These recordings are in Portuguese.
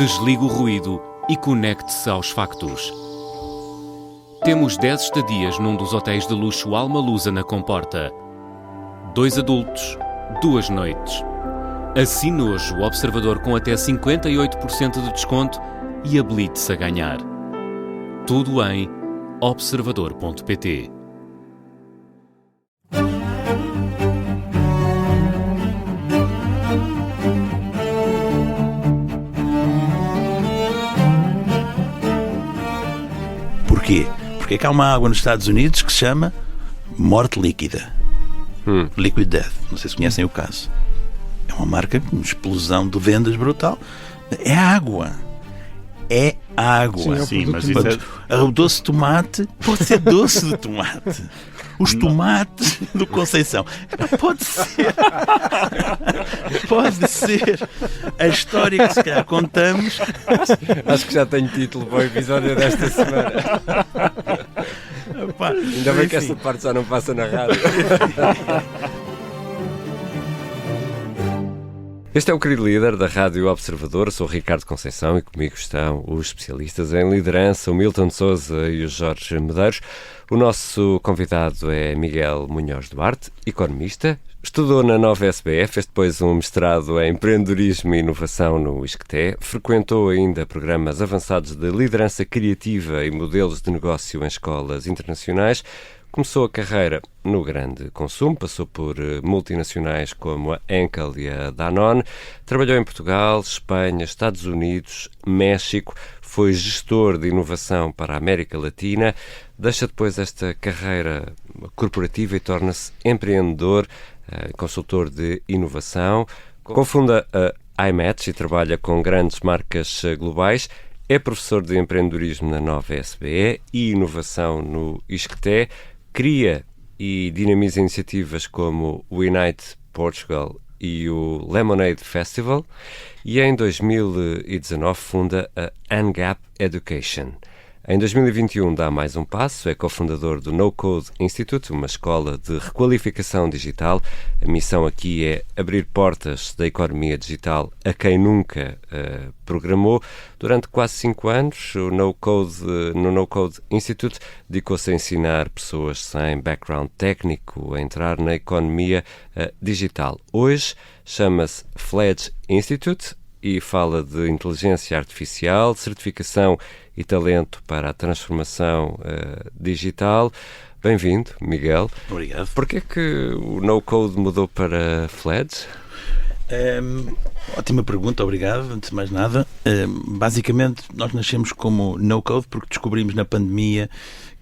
Desligue o ruído e conecte-se aos factos. Temos 10 estadias num dos hotéis de luxo Alma Lusa na Comporta. 2 adultos, 2 noites. Assine hoje o Observador com até 58% de desconto e habilite-se a ganhar. Tudo em observador.pt. Porquê? Porque é que há uma água nos Estados Unidos que se chama morte líquida. Liquid Death. Não sei se conhecem o caso. É uma marca com uma explosão de vendas brutal. É água. É água. Sim, mas isso o doce de tomate pode ser doce de tomate. Os tomates do Conceição. Pode ser. Pode ser. A história que se calhar contamos. Acho que já tenho título para o episódio desta semana. Opa, ainda bem que esta parte já não passa na rádio. Este é o querido líder da Rádio Observador, sou o Ricardo Conceição e comigo estão os especialistas em liderança, o Milton Sousa e o Jorge Medeiros. O nosso convidado é Miguel Munhoz Duarte, economista, estudou na Nova SBE, fez depois um mestrado em empreendedorismo e inovação no ISCTE, frequentou ainda programas avançados de liderança criativa e modelos de negócio em escolas internacionais. Começou a carreira no grande consumo, passou por multinacionais como a Henkel e a Danone, trabalhou em Portugal, Espanha, Estados Unidos, México, foi gestor de inovação para a América Latina, deixa depois esta carreira corporativa e torna-se empreendedor, consultor de inovação, cofunda a iMatch e trabalha com grandes marcas globais, é professor de empreendedorismo na Nova SBE e inovação no ISCTE, cria e dinamiza iniciativas como o Unite Portugal e o Lemonade Festival e em 2019 funda a Ungap Education. Em 2021 dá mais um passo, é cofundador do No Code Institute, uma escola de requalificação digital. A missão aqui é abrir portas da economia digital a quem nunca programou. Durante quase 5 anos, no No Code Institute dedicou-se a ensinar pessoas sem background técnico a entrar na economia digital. Hoje chama-se Fledge Institute e fala de inteligência artificial, certificação e talento para a transformação digital. Bem-vindo, Miguel. Obrigado. Porquê que o No Code mudou para Fledge? Ótima pergunta, obrigado. Antes de mais nada, basicamente nós nascemos como No Code porque descobrimos na pandemia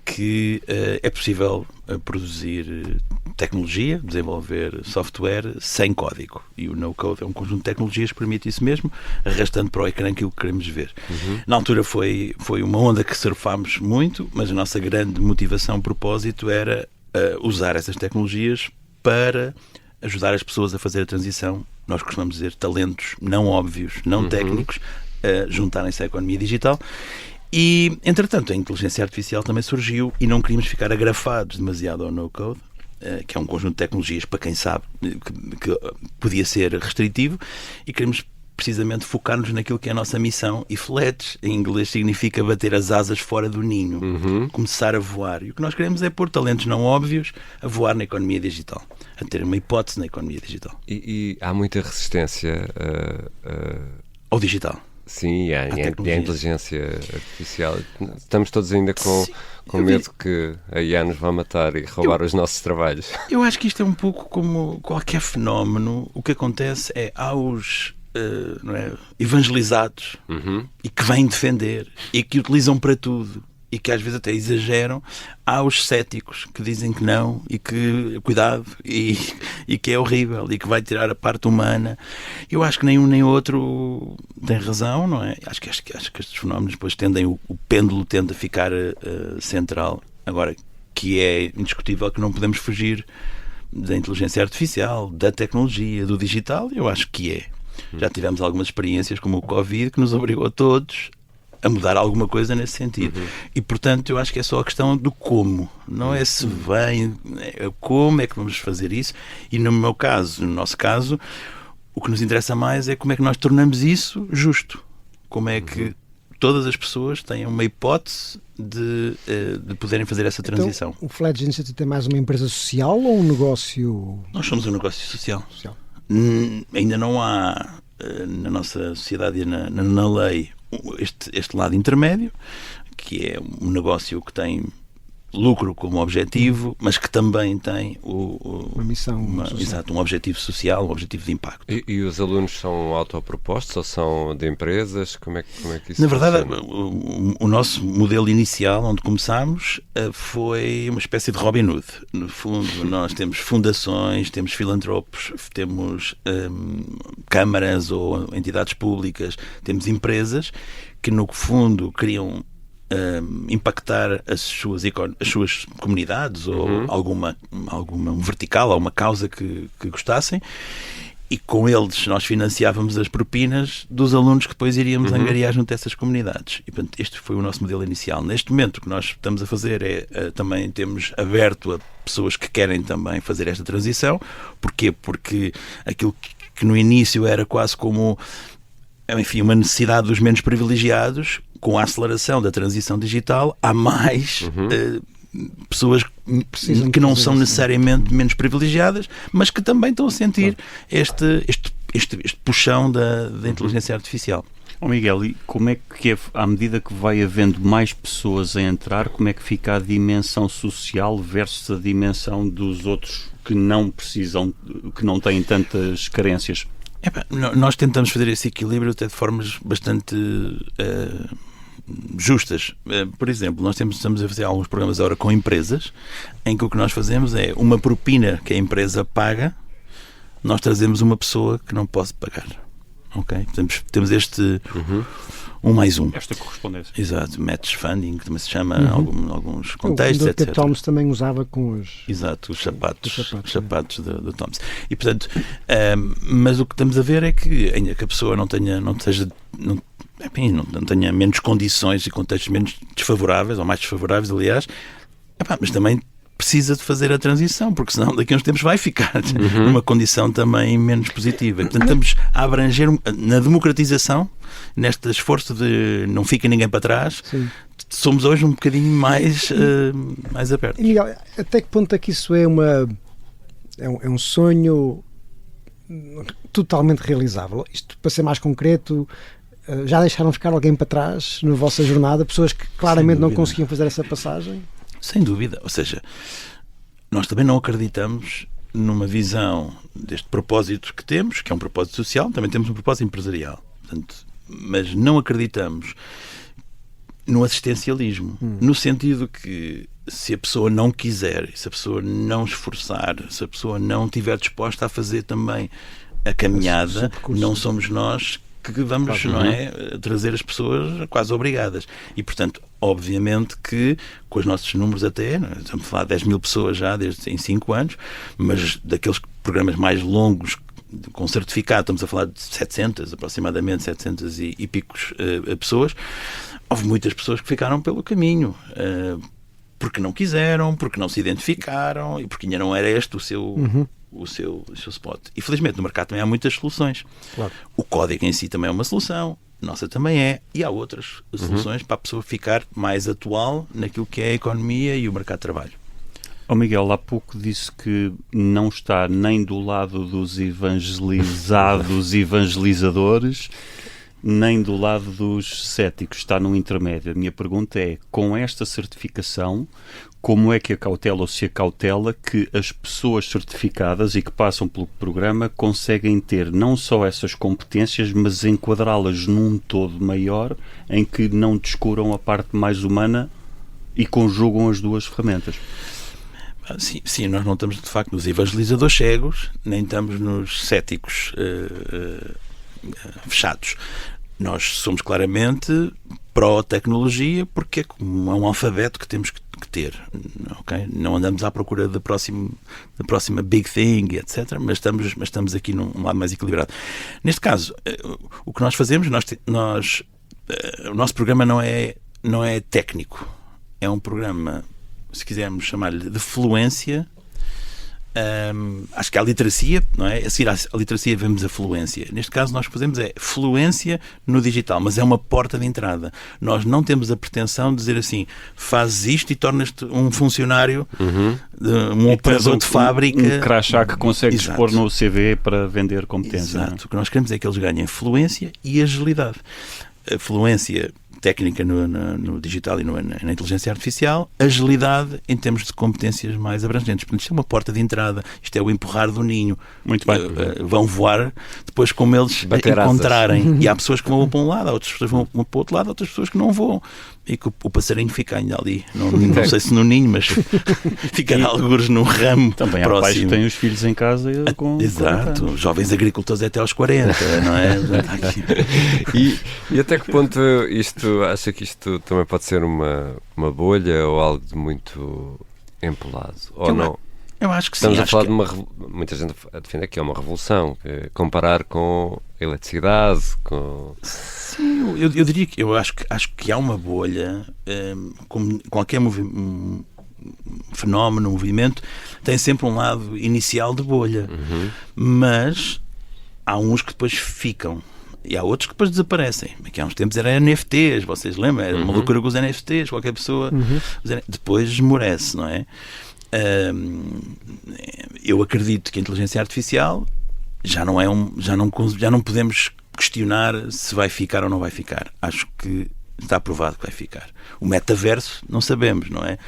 que é possível produzir tecnologia, desenvolver software sem código. E o no-code é um conjunto de tecnologias que permite isso mesmo, arrastando para o ecrã aquilo que queremos ver. Na altura foi uma onda que surfámos muito, mas a nossa grande motivação, propósito, era usar essas tecnologias para ajudar as pessoas a fazer a transição. Nós costumamos dizer talentos não óbvios, não técnicos, a juntarem-se à economia digital. E, entretanto, a inteligência artificial também surgiu e não queríamos ficar agrafados demasiado ao no-code, que é um conjunto de tecnologias, para quem sabe, que podia ser restritivo, e queremos precisamente focar-nos naquilo que é a nossa missão. E Fledge, em inglês, significa bater as asas fora do ninho, começar a voar. E o que nós queremos é pôr talentos não óbvios a voar na economia digital, a ter uma hipótese na economia digital. E há muita resistência ao digital. Sim, e a inteligência artificial. Estamos todos ainda com medo que a IA nos vá matar e roubar os nossos trabalhos. Eu acho que isto é um pouco como qualquer fenómeno. O que acontece é há os evangelizados e que vêm defender e que utilizam para tudo e que às vezes até exageram. Há os céticos que dizem que não e que, cuidado, e que é horrível e que vai tirar a parte humana. Eu acho que nem um nem outro tem razão, não é? Acho que estes fenómenos depois tendem, o pêndulo tende a ficar central. Agora, que é indiscutível que não podemos fugir da inteligência artificial, da tecnologia, do digital, eu acho que é. Já tivemos algumas experiências como o Covid que nos obrigou a todos a mudar alguma coisa nesse sentido. E, portanto, eu acho que é só a questão do como. Não é se vem, é como é que vamos fazer isso. E no meu caso, no nosso caso, o que nos interessa mais é como é que nós tornamos isso justo. como é que todas as pessoas têm uma hipótese de poderem fazer essa transição. Então, o Fledge Institute é mais uma empresa social ou um negócio? Nós somos um negócio social. Ainda não há na nossa sociedade e na lei este lado intermédio, que é um negócio que tem lucro como objetivo, mas que também tem uma missão social. Exato, um objetivo social, um objetivo de impacto. E os alunos são autopropostos ou são de empresas? Como é que isso Na verdade, funciona? o nosso modelo inicial, onde começámos, foi uma espécie de Robin Hood. No fundo, nós temos fundações, temos filantropos, temos câmaras ou entidades públicas, temos empresas que, no fundo, queriam impactar as suas comunidades ou alguma vertical ou uma causa que gostassem, e com eles nós financiávamos as propinas dos alunos que depois iríamos angariar junto a essas comunidades. E, portanto, este foi o nosso modelo inicial. Neste momento o que nós estamos a fazer também temos aberto a pessoas que querem também fazer esta transição. Porquê? Porque aquilo que no início era quase como, enfim, uma necessidade dos menos privilegiados, com a aceleração da transição digital, há mais pessoas que não são necessariamente menos privilegiadas, mas que também estão a sentir este puxão da inteligência artificial. Miguel, e como é que à medida que vai havendo mais pessoas a entrar, como é que fica a dimensão social versus a dimensão dos outros que não precisam, que não têm tantas carências? Nós tentamos fazer esse equilíbrio até de formas bastante justas. Por exemplo, nós estamos a fazer alguns programas agora com empresas em que o que nós fazemos é uma propina que a empresa paga, nós trazemos uma pessoa que não pode pagar. Ok? Temos este 1 mais 1. Esta correspondência. Exato, match funding, que também se chama em alguns contextos, o etc. O Thomas também usava com os... Exato, os sapatos do Thomas. E, portanto, mas o que estamos a ver é que ainda que a pessoa não tenha menos condições e contextos menos desfavoráveis, ou mais desfavoráveis, aliás, mas também precisa de fazer a transição, porque senão daqui a uns tempos vai ficar numa condição também menos positiva. Portanto, estamos a abranger na democratização, neste esforço de não fica ninguém para trás. Sim. Somos hoje um bocadinho mais abertos. E Miguel, até que ponto é que isso é um sonho totalmente realizável? Isto, para ser mais concreto, já deixaram ficar alguém para trás na vossa jornada? Pessoas que claramente não conseguiam fazer essa passagem? Sem dúvida. Ou seja, nós também não acreditamos numa visão deste propósito que temos, que é um propósito social, também temos um propósito empresarial. Portanto, mas não acreditamos no assistencialismo, no sentido que se a pessoa não quiser, se a pessoa não esforçar, se a pessoa não estiver disposta a fazer também a caminhada, não somos nós que vamos, não é, trazer as pessoas quase obrigadas. E, portanto, obviamente que com os nossos números até, estamos a falar de 10 mil pessoas já em 5 anos, mas daqueles programas mais longos com certificado, estamos a falar de 700, aproximadamente 700 e picos pessoas. Houve muitas pessoas que ficaram pelo caminho, porque não quiseram, porque não se identificaram e porque ainda não era este o seu spot. E felizmente no mercado também há muitas soluções. Claro. O código em si também é uma solução, a nossa também é, e há outras soluções para a pessoa ficar mais atual naquilo que é a economia e o mercado de trabalho. Miguel, há pouco disse que não está nem do lado dos evangelizados evangelizadores, nem do lado dos céticos, está no intermédio. A minha pergunta é, com esta certificação, como é que acautela ou se acautela que as pessoas certificadas e que passam pelo programa conseguem ter não só essas competências, mas enquadrá-las num todo maior em que não descuram a parte mais humana e conjugam as duas ferramentas? Sim, nós não estamos de facto nos evangelizadores cegos, nem estamos nos céticos fechados. Nós somos claramente pró-tecnologia porque é um alfabeto que temos que ter. Okay? Não andamos à procura da próxima big thing, etc. Mas estamos aqui num lado mais equilibrado. Neste caso, o que nós fazemos, o nosso programa não é técnico. É um programa, se quisermos chamar-lhe de fluência, Acho que há literacia, não é? A seguir à literacia vemos a fluência. Neste caso nós fazemos fluência no digital, mas é uma porta de entrada. Nós não temos a pretensão de dizer assim, fazes isto e tornas-te um funcionário, um operador de fábrica. Um crachá que consegues Exato. pôr no CV para vender competência. Exato. O que nós queremos é que eles ganhem fluência e agilidade. A fluência técnica no digital e na inteligência artificial, agilidade em termos de competências mais abrangentes. Portanto, isto é uma porta de entrada, isto é o empurrar do ninho. Muito bem. Vão voar depois como eles Bater encontrarem. E há pessoas que vão para um lado, há outras pessoas que vão para o outro lado, há outras pessoas que não vão. E que o passarinho fica ainda ali, não sei se no ninho, mas fica algures num ramo Também há pais que próximo. têm os filhos em casa com Exato, 40 anos. jovens agricultores até aos 40, não é? E até que ponto acha que isto também pode ser uma bolha ou algo de muito empolado? Ou não? Eu acho que Estamos sim. a falar de muita gente a defender que é uma revolução, comparar com a eletricidade, com... Sim, eu diria que acho que há uma bolha, como qualquer fenómeno, movimento, tem sempre um lado inicial de bolha. Mas há uns que depois ficam. E há outros que depois desaparecem. Aqui há uns tempos era NFTs, vocês lembram? Era uma loucura com os NFTs, qualquer pessoa depois esmorece, não é? Eu acredito que a inteligência artificial já não podemos questionar se vai ficar ou não vai ficar. Acho que está provado que vai ficar. O metaverso não sabemos, não é?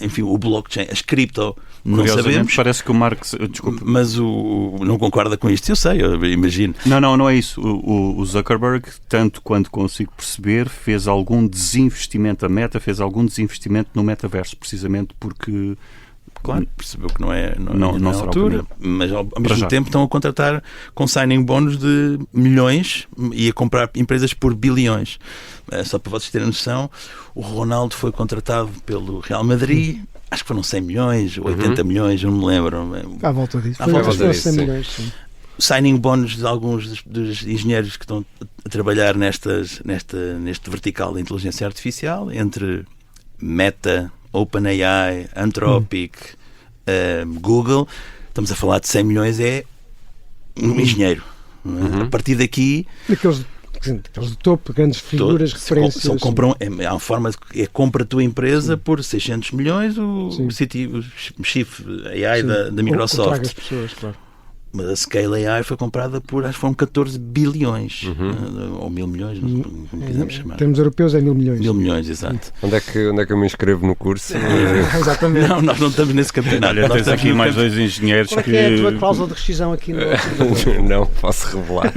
Enfim, o blockchain, as cripto não sabemos. Parece que o Marx... Desculpa. Mas não concorda com isto, eu sei, eu imagino. Não é isso. O Zuckerberg, tanto quanto consigo perceber, fez algum desinvestimento, a Meta fez algum desinvestimento no metaverso, precisamente porque... Claro, percebeu que não é será altura, mas ao mesmo tempo estão a contratar com signing bónus de milhões e a comprar empresas por bilhões. Só para vocês terem noção, o Ronaldo foi contratado pelo Real Madrid, acho que foram 100 milhões, 80 milhões, eu não me lembro. À volta disso. À volta Foi disso, 100 sim. milhões, sim. Signing bónus de alguns dos engenheiros que estão a trabalhar neste vertical da inteligência artificial, entre Meta, OpenAI, Anthropic, Google. Estamos a falar de 100 milhões, é um engenheiro. Não é? A partir daqui... Daqueles de topo, grandes figuras, referências. Há uma forma de compra a tua empresa por 600 milhões o Chief AI da Microsoft. Traga as pessoas, claro. Mas a Scale AI foi comprada por, acho que foram 14 bilhões, ou 1000 milhões, como quisermos chamar. Em termos europeus é 1000 milhões. 1000 milhões, exato. Onde é que eu me inscrevo no curso? Exatamente. Não, nós não estamos nesse campeonato. Olha, Nós tens estamos aqui no mais dois engenheiros Qual é que é a tua cláusula de rescisão aqui no Não posso revelar.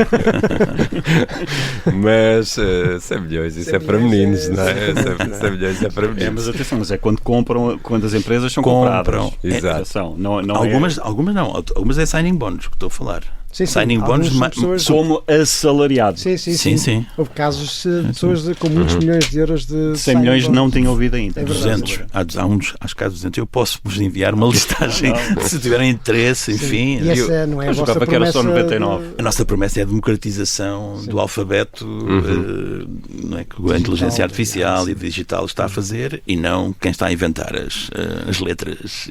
Mas 100 milhões, isso é para meninos, não é? 100 milhões é para meninos. Mas atenção, mas é quando as empresas são Compram. compradas. Exato. Atenção, não algumas não, algumas é signing bónus que estou a falar. Sim, signing bónus algumas pessoas... como assalariado. Sim. Houve casos de pessoas com muitos milhões de euros de 100 milhões não tinham ouvido ainda. É verdade. 200. Há uns, acho que há 200. Eu posso vos enviar uma listagem se tiverem interesse, enfim. E essa não é a Eu vossa jogava que era só promessa 99. A nossa promessa é a democratização do alfabeto, não é, que a inteligência artificial e digital está a fazer, e não quem está a inventar as letras.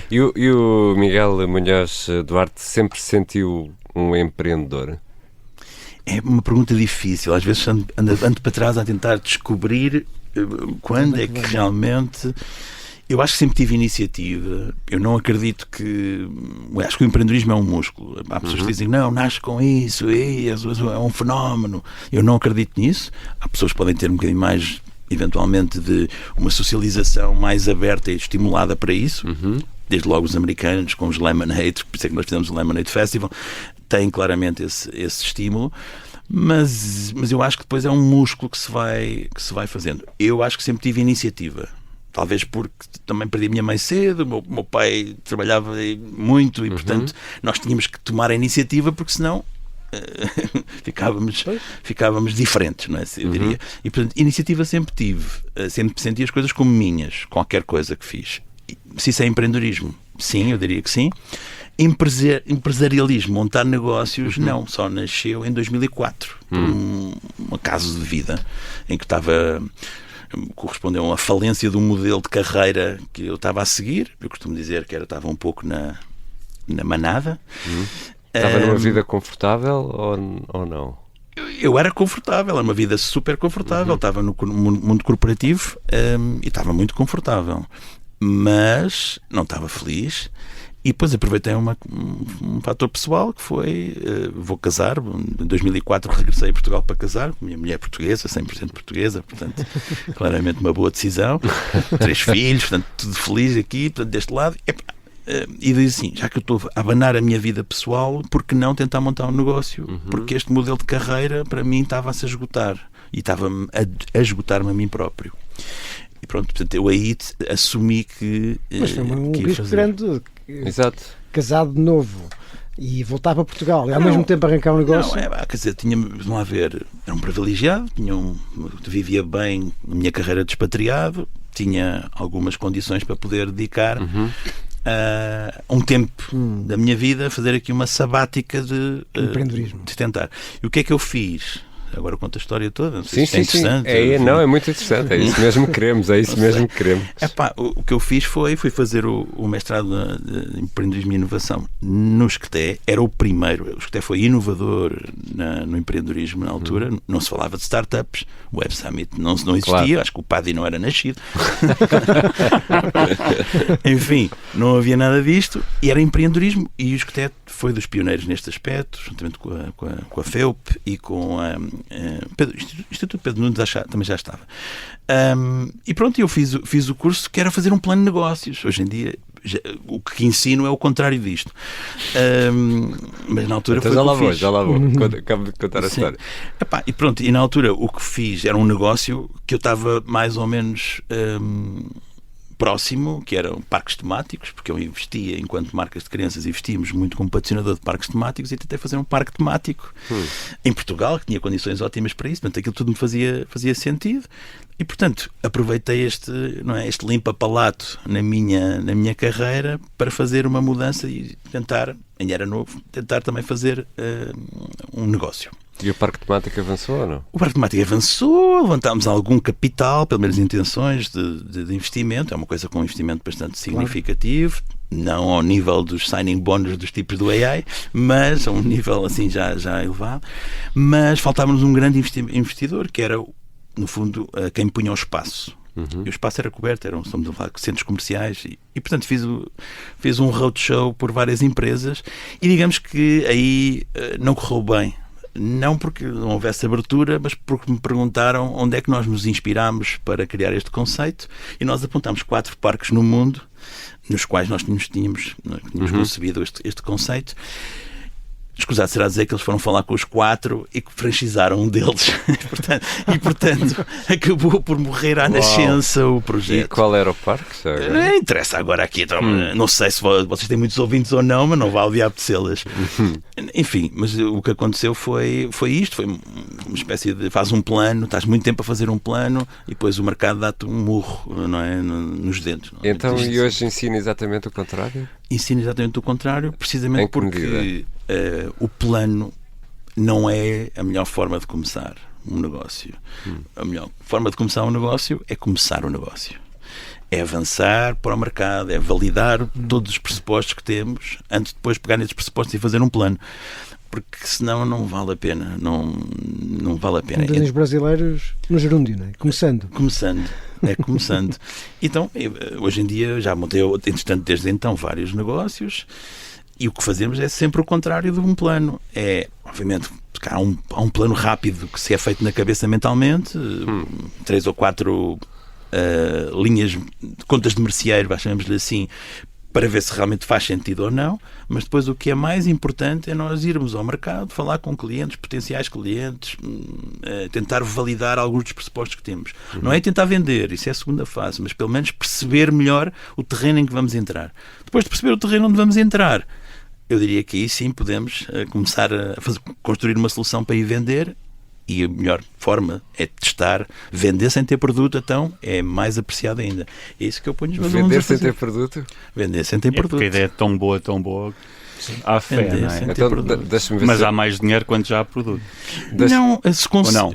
E o Miguel Munhoz Duarte sempre se sentiu um empreendedor? É uma pergunta difícil. Às vezes ando para trás a tentar descobrir quando é que realmente... Eu acho que sempre tive iniciativa. Eu não acredito que... Acho que o empreendedorismo é um músculo. Há pessoas que dizem, não, nasce com isso, é um fenómeno. Eu não acredito nisso. Há pessoas que podem ter um bocadinho mais, eventualmente, de uma socialização mais aberta e estimulada para isso. Desde logo os americanos, com os Lemonade, por isso é que nós fizemos o Lemonade Festival, têm claramente esse estímulo. Mas eu acho que depois é um músculo que se vai fazendo. Eu acho que sempre tive iniciativa. Talvez porque também perdi a minha mãe cedo, o meu pai trabalhava muito e, portanto, nós tínhamos que tomar a iniciativa, porque senão ficávamos diferentes, não é? Eu diria. E, portanto, iniciativa sempre tive. Sempre senti as coisas como minhas, qualquer coisa que fiz. Se isso é empreendedorismo, sim, eu diria que sim. Empresarialismo, montar negócios, não, só nasceu em 2004, por um acaso de vida, em que correspondeu a uma falência de um modelo de carreira que eu estava a seguir. Eu costumo dizer que estava um pouco na manada. Estava numa vida confortável ou não? Eu era confortável, era uma vida super confortável, estava no mundo corporativo e estava muito confortável, mas não estava feliz. E depois aproveitei um fator pessoal que foi, vou casar, em 2004 regressei a Portugal para casar, minha mulher é portuguesa, 100% portuguesa, portanto, claramente uma boa decisão, 3 filhos, portanto, tudo feliz aqui, portanto, deste lado. E diz assim, já que eu estou a abanar a minha vida pessoal, por que não tentar montar um negócio? Porque este modelo de carreira, para mim, estava-se a esgotar. E estava-me a esgotar-me a mim próprio. E pronto, portanto, eu aí assumi que Mas foi um que ia risco fazer. grande. Exato. Casado de novo e voltar para Portugal e ao mesmo tempo arrancar um negócio. Não, quer dizer, vamos lá ver, era um privilegiado, vivia bem na minha carreira de expatriado, tinha algumas condições para poder dedicar um tempo da minha vida a fazer aqui uma sabática de Empreendedorismo. de tentar. E o que é que eu fiz? Agora conto a história toda. Não sei Sim, se é interessante. Não, é muito interessante. É isso mesmo que queremos. É isso mesmo que queremos. O que eu fiz fui fazer o mestrado de empreendedorismo e inovação no Esqueté. Era o primeiro. O Esqueté foi inovador no empreendedorismo na altura. Não se falava de startups. O Web Summit não existia. Claro. Acho que o PADI não era nascido. Enfim, não havia nada disto. E era empreendedorismo. E o Esqueté foi dos pioneiros neste aspecto, juntamente com a FEUP e com Instituto Pedro Nunes também já estava. E pronto, eu fiz o curso que era fazer um plano de negócios. Hoje em dia o que ensino é o contrário disto. Mas na altura então foi já lá vou. Acabo de contar a história. E pronto, e na altura o que fiz era um negócio que eu estava mais ou menos próximo, que eram parques temáticos, porque eu investia, enquanto marcas de crianças, investíamos muito como patrocinador de parques temáticos e tentei fazer um parque temático em Portugal, que tinha condições ótimas para isso, portanto aquilo tudo me fazia sentido e, portanto, aproveitei este limpa-palato na minha carreira para fazer uma mudança e tentar, ainda era novo, tentar também fazer um negócio. E o parque temático avançou ou não? O parque temático avançou, levantámos algum capital, pelo menos intenções de investimento, é uma coisa com um investimento bastante significativo, não ao nível dos signing bonds dos tipos do AI, mas a um nível assim já elevado, mas faltava-nos um grande investidor, que era, no fundo, quem punha o espaço. E o espaço era coberto, estamos a falar de centros comerciais e portanto fiz um roadshow por várias empresas e digamos que aí não correu bem. Não porque não houvesse abertura, mas porque me perguntaram onde é que nós nos inspirámos para criar este conceito e nós apontámos 4 parques no mundo nos quais nós tínhamos concebido este conceito. Escusado será dizer que eles foram falar com os 4 e que franchizaram um deles. e, portanto, acabou por morrer à nascença o projeto. E qual era o parque? Não interessa agora aqui. Então, não sei se vocês têm muitos ouvintes ou não, mas não vale de apetecê-las. Enfim, mas o que aconteceu foi isto. Foi uma espécie de... Faz um plano, estás muito tempo a fazer um plano e depois o mercado dá-te um murro, não é? Nos dentes. Não é? Então, e hoje ensina exatamente o contrário? Ensina exatamente o contrário, precisamente porque o plano não é a melhor forma de começar um negócio. A melhor forma de começar um negócio é começar o negócio. É avançar para o mercado, é validar todos os pressupostos que temos antes de depois pegar nesses pressupostos e fazer um plano. Porque senão não vale a pena. Não vale a pena. Como dizem os brasileiros no gerúndio, não é? Começando. Então, hoje em dia já montei, entretanto, desde então, vários negócios e o que fazemos é sempre o contrário de um plano. Obviamente, há um plano rápido que se é feito na cabeça mentalmente, 3 ou 4 linhas, contas de merceeiro, chamemos-lhe assim, para ver se realmente faz sentido ou não, mas depois o que é mais importante é nós irmos ao mercado, falar com clientes, potenciais clientes, tentar validar alguns dos pressupostos que temos. Não é tentar vender, isso é a segunda fase, mas pelo menos perceber melhor o terreno em que vamos entrar. Depois de perceber o terreno onde vamos entrar, eu diria que aí sim podemos começar a construir uma solução para ir vender. E a melhor forma é testar. Vender sem ter produto, então, é mais apreciado ainda. É isso que eu ponho os meus alunos a fazer. Vender sem ter produto? Vender sem ter produto. Porque a ideia é tão boa, há fé, Vender não é? sem ter Então, produto. deixa-me ver Mas se... há mais dinheiro quando já há produto. Não, Ou não?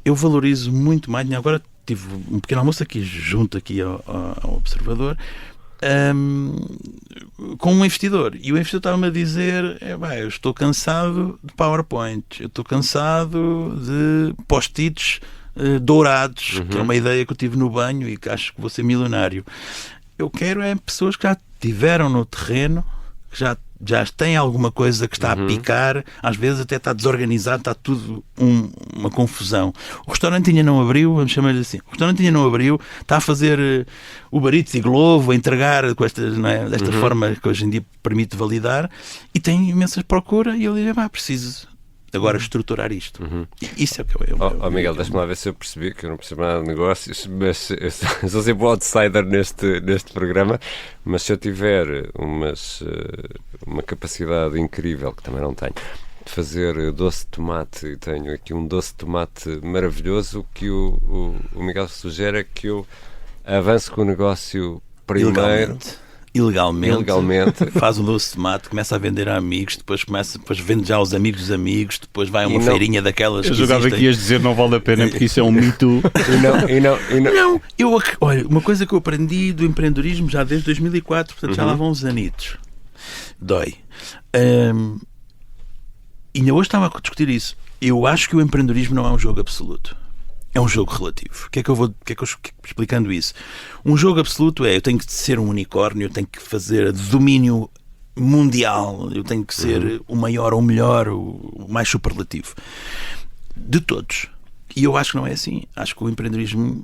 eu valorizo muito mais. Agora tive um pequeno almoço aqui junto aqui ao Observador com um investidor. E o investidor estava-me a dizer: eu estou cansado de PowerPoint, eu estou cansado de post-its dourados, que é uma ideia que eu tive no banho e que acho que vou ser milionário. Eu quero pessoas que já estiveram no terreno, que já têm alguma coisa que está a picar, às vezes até está desorganizado, está tudo uma confusão. O restaurante ainda não abriu, vamos chamar-lhe assim, o restaurante ainda não abriu, está a fazer Uber Eats e Glovo, a entregar com desta forma que hoje em dia permite validar, e tem imensas procura, e ele diz: preciso agora estruturar isto. Isso é o que eu Miguel, deixa-me lá ver se eu percebi, que eu não percebo nada de negócios, mas eu sou sempre o outsider neste programa, mas se eu tiver uma capacidade incrível, que também não tenho, de fazer doce de tomate, e tenho aqui um doce de tomate maravilhoso, o que o Miguel sugere é que eu avance com o negócio primeiro... Ilegalmente. Faz um doce de tomate, começa a vender a amigos, depois vende já aos amigos dos amigos, depois vai a uma feirinha daquelas que existem. Eu jogava que ias dizer não vale a pena porque isso é um Me Too. Não, olha, uma coisa que eu aprendi do empreendedorismo já desde 2004, portanto já lá vão uns anitos. Dói. E ainda hoje estava a discutir isso. Eu acho que o empreendedorismo não é um jogo absoluto. É um jogo relativo. Explicando isso? Um jogo absoluto eu tenho que ser um unicórnio, eu tenho que fazer domínio mundial, eu tenho que ser o maior ou o melhor, o mais superlativo de todos. E eu acho que não é assim. Acho que o empreendedorismo,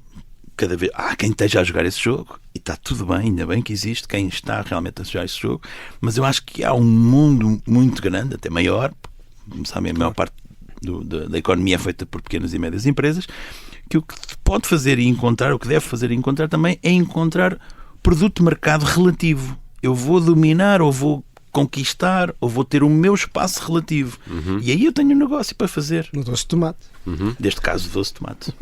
cada vez há quem esteja a jogar esse jogo, e está tudo bem, ainda bem que existe quem está realmente a jogar esse jogo, mas eu acho que há um mundo muito grande, até maior, como sabem, a maior parte da economia é feita por pequenas e médias empresas, que o que pode fazer e encontrar, o que deve fazer e encontrar também, é encontrar produto de mercado relativo. Eu vou dominar, ou vou conquistar, ou vou ter o meu espaço relativo. E aí eu tenho um negócio para fazer. No doce de tomate. Neste caso, doce de tomate.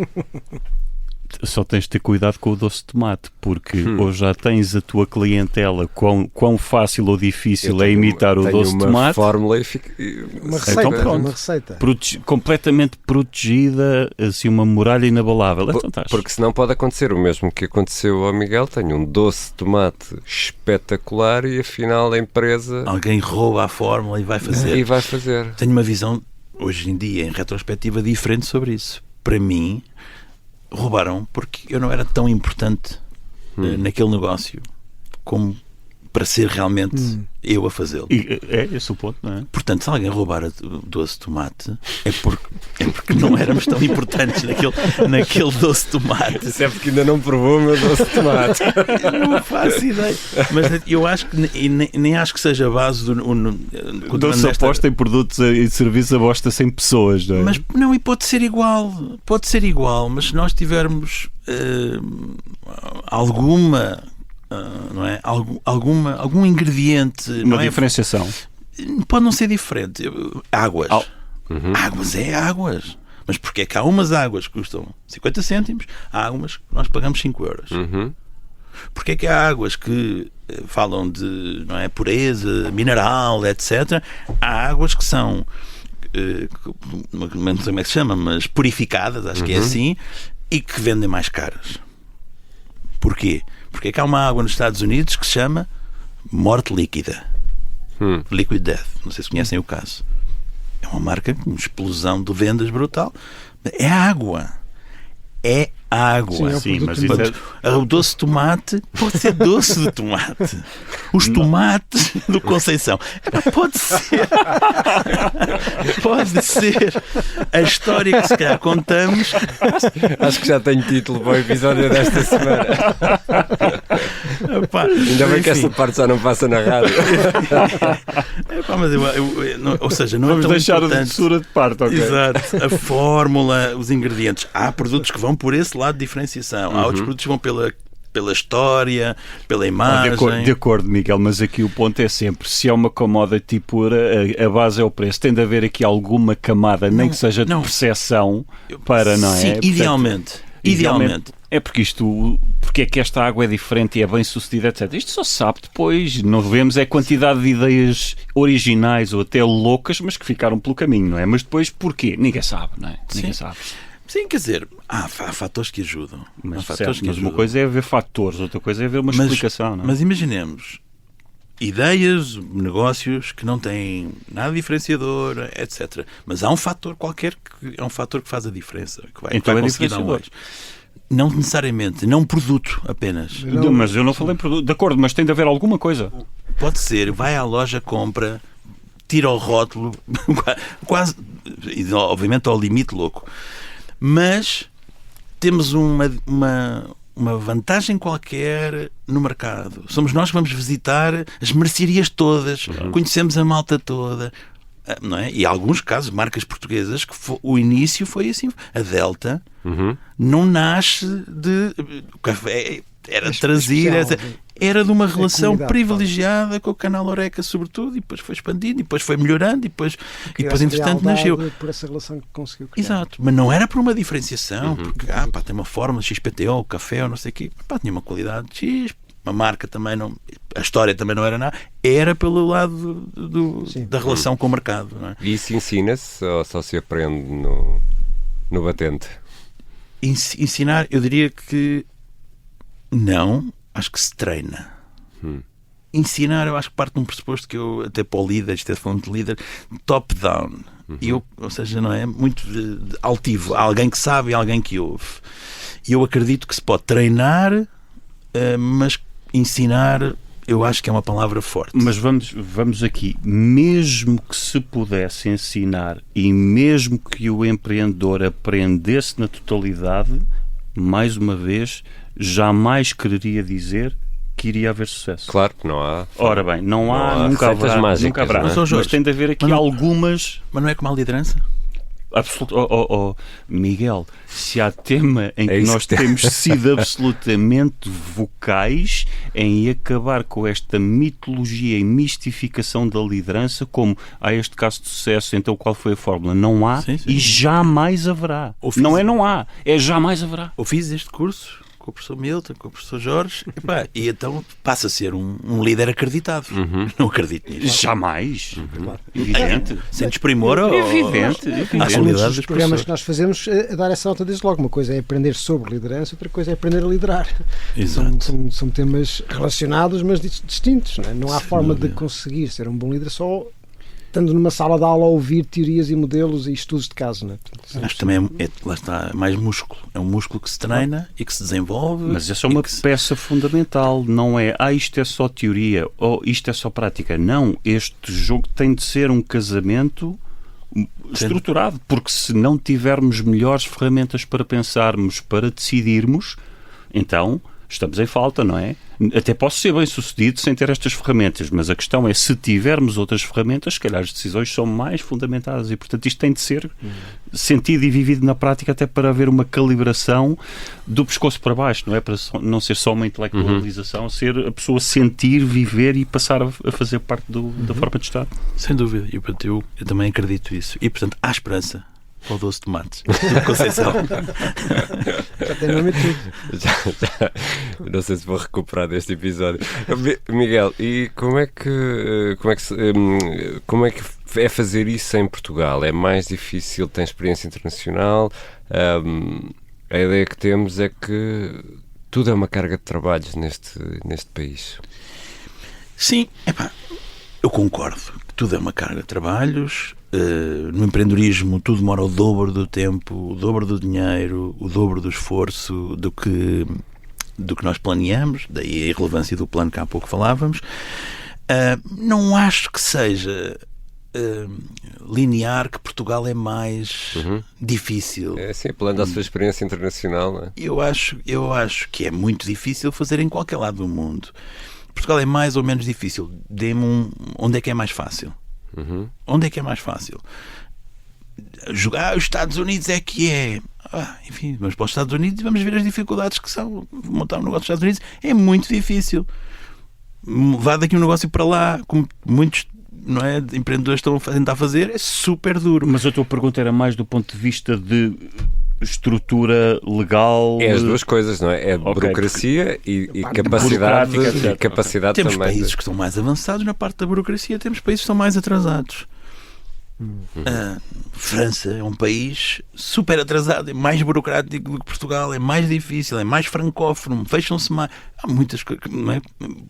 Só tens de ter cuidado com o doce de tomate, porque ou já tens a tua clientela quão fácil ou difícil é imitar o doce de tomate. Fórmula e uma receita, então, pronto, uma receita. Completamente protegida, assim, uma muralha inabalável. É fantástico. Porque senão pode acontecer o mesmo que aconteceu ao Miguel. Tenho um doce de tomate espetacular e afinal a empresa... Alguém rouba a fórmula e vai fazer. Tenho uma visão, hoje em dia, em retrospectiva, diferente sobre isso. Para mim, roubaram porque eu não era tão importante naquele negócio como para ser realmente eu a fazê-lo. É esse o ponto, não é? Portanto, se alguém roubar o doce de tomate, é porque não éramos tão importantes naquele doce de tomate. Isso é porque ainda não provou o meu doce de tomate. Eu não faço ideia. Mas eu acho que nem acho que seja a base do... O doce aposta em produtos e serviços, aposta-se em pessoas, não é? Mas não, e pode ser igual, mas se nós tivermos não é? Algum ingrediente, uma diferenciação, pode não ser diferente. Águas. Águas é águas. Mas porque é que há umas águas que custam 50 cêntimos, há águas que nós pagamos 5 euros? Porque é que há águas que falam de, não é, pureza, mineral, etc. Há águas que são, não sei como é que se chama, mas purificadas, acho que é assim, e que vendem mais caras. Porquê? Porque é que há uma água nos Estados Unidos que se chama morte líquida. Liquid Death. Não sei se conhecem o caso. É uma marca com uma explosão de vendas brutal. É água. É água. Sim, mas o doce de tomate pode ser doce de tomate. Os tomates do Conceição. Pode ser. Pode ser. A história que se calhar contamos. Acho que já tenho título para o episódio desta semana. Ainda bem que esta parte já não passa na rádio. Mas ou seja, não vamos é tão deixar importante. a doçura de parte, ok? Exato. A fórmula, os ingredientes. Há produtos que vão por esse lado de diferenciação. Há outros produtos que vão pela história, pela imagem. De acordo, Miguel, mas aqui o ponto é sempre, se é uma commodity pura, a base é o preço. Tem de haver aqui alguma camada, nem que seja de percepção, para, não é? Sim, idealmente. É porque é que esta água é diferente e é bem sucedida, etc. Isto só se sabe depois, não vemos a quantidade de ideias originais ou até loucas, mas que ficaram pelo caminho, não é? Mas depois porquê? Ninguém sabe, não é? Ninguém sabe. Sim, quer dizer, há fatores que ajudam. Mas, Há fatores que mas uma ajudam. coisa é haver fatores, outra coisa é haver uma explicação. Não é? Mas imaginemos ideias, negócios que não têm nada diferenciador, etc. Mas há um fator qualquer que é um fator que faz a diferença, que vai, Então vai é conseguir dar um diferenciador. eixo. Não necessariamente, não um produto apenas. Não, Mas eu não falei em produto. De acordo, mas tem de haver alguma coisa. Pode ser, vai à loja, compra, tira o rótulo, quase, obviamente ao limite louco. Mas temos uma vantagem qualquer no mercado. Somos nós que vamos visitar as mercearias todas, conhecemos a malta toda, não é? E há alguns casos, marcas portuguesas, que o início foi assim. A Delta não nasce de... O café era trazido, era de uma relação privilegiada com o canal Horeca, sobretudo, e depois foi expandindo, e depois foi melhorando, e depois entretanto, nasceu. Por essa relação que conseguiu criar. Exato, mas não era por uma diferenciação, porque tem uma fórmula XPTO, café ou não sei o quê, tinha uma qualidade X, uma marca também não, a história também não era nada, era pelo lado da relação com o mercado. Não é? E isso ensina-se ou só se aprende no batente? Ensinar, eu diria que não, acho que se treina. Ensinar, eu acho que parte de um pressuposto que eu, até para o líder, isto é falando de líder, top-down. Ou seja, não é muito de altivo. Há alguém que sabe e alguém que ouve. E eu acredito que se pode treinar, mas ensinar, eu acho que é uma palavra forte. Mas vamos aqui, mesmo que se pudesse ensinar e mesmo que o empreendedor aprendesse na totalidade, mais uma vez, jamais quereria dizer que iria haver sucesso. Claro que não há. Ora bem, não há, nunca receitas haverá. mágicas, Nunca haverá. não é? Mas tem de haver aqui algumas... Mas não é como a liderança? Miguel, se há tema em que isso nós que temos sido absolutamente vocais em acabar com esta mitologia e mistificação da liderança, como há este caso de sucesso, então qual foi a fórmula? Não há e jamais haverá. Não há, é jamais haverá. Eu fiz este curso com o professor Milton, com o professor Jorge, e então passa a ser um líder acreditado. Não acredito nisso. Jamais. Evidente. Sem desprimor Evidente. à Há qualidade muitos das programas pessoas. que nós fazemos a dar essa nota desde logo. Uma coisa é aprender sobre liderança, outra coisa é aprender a liderar. Exato. São temas relacionados, mas distintos. Não é? Não há forma de conseguir ser um bom líder só estando numa sala de aula a ouvir teorias e modelos e estudos de caso. Não é? Acho que também lá está, mais músculo. É um músculo que se treina e que se desenvolve. Mas essa é uma peça fundamental. Não é, isto é só teoria ou isto é só prática. Não, este jogo tem de ser um casamento estruturado, porque se não tivermos melhores ferramentas para pensarmos, para decidirmos, então estamos em falta, não é? Até posso ser bem sucedido sem ter estas ferramentas, mas a questão é, se tivermos outras ferramentas, se calhar as decisões são mais fundamentadas e, portanto, isto tem de ser sentido e vivido na prática até para haver uma calibração do pescoço para baixo, não é? Para não ser só uma intelectualização, ser a pessoa sentir, viver e passar a fazer parte da forma de estar. Sem dúvida. E, portanto, eu também acredito nisso. E, portanto, há esperança para o doce de tomates. Conceição. Já tem nome e tudo. Não sei se vou recuperar deste episódio. Miguel, e como é que é fazer isso em Portugal? É mais difícil? Tem experiência internacional? A ideia que temos é que tudo é uma carga de trabalhos neste país. Sim, eu concordo que tudo é uma carga de trabalhos. No empreendedorismo tudo demora o dobro do tempo, o dobro do dinheiro, o dobro do esforço do que nós planeamos, daí a irrelevância do plano que há pouco falávamos. Não acho que seja linear, que Portugal é mais difícil. É assim, apelando à sua experiência internacional, não é? Eu acho que é muito difícil fazer em qualquer lado do mundo. Portugal é mais ou menos difícil. Dê-me onde é que é mais fácil. Onde é que é mais fácil? Jogar os Estados Unidos é que é. Enfim, vamos para os Estados Unidos e vamos ver as dificuldades que são. Montar um negócio nos Estados Unidos é muito difícil. Vá daqui um negócio para lá, como muitos empreendedores estão a tentar fazer, é super duro. Mas a tua pergunta era mais do ponto de vista de estrutura legal. É as duas coisas, não é? É burocracia e capacidade Temos também. países que estão mais avançados na parte da burocracia, temos países que estão mais atrasados. França é um país super atrasado, é mais burocrático do que Portugal, é mais difícil, é mais francófono, fecham-se mais. Há muitas coisas, não é?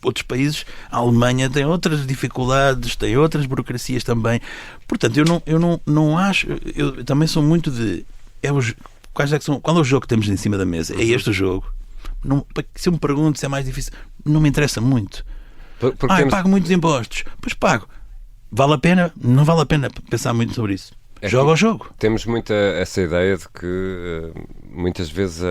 Outros países, a Alemanha tem outras dificuldades, tem outras burocracias também. Portanto, eu não acho. Eu também sou muito de. Qual é o jogo que temos em cima da mesa? É este o jogo. Não, se eu me pergunto se é mais difícil, não me interessa muito. Eu pago muitos impostos. Pois pago. Vale a pena? Não vale a pena pensar muito sobre isso. Joga ao jogo. Temos muita essa ideia de que muitas vezes